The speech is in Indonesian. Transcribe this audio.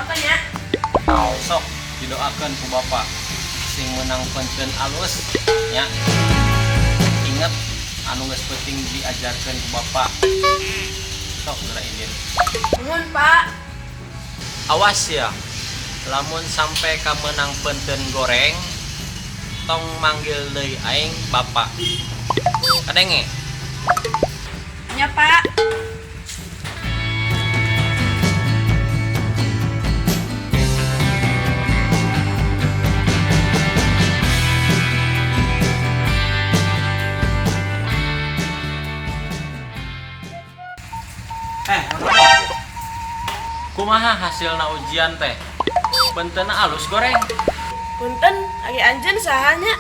apanya? Sok didoakan ku bapak sing menang penten alus nya. Ingat anu geus penting diajarkan ku bapak. Sok geura izin. Nuhun, Pak. Awas ya. Lamun sampai ka menang penten goreng tong manggil deui aing bapak. Kadenge. Ya, Pak. Kumaha hasilna ujian teh? Pentena alus goreng. Punten, agi anjeun sahanya.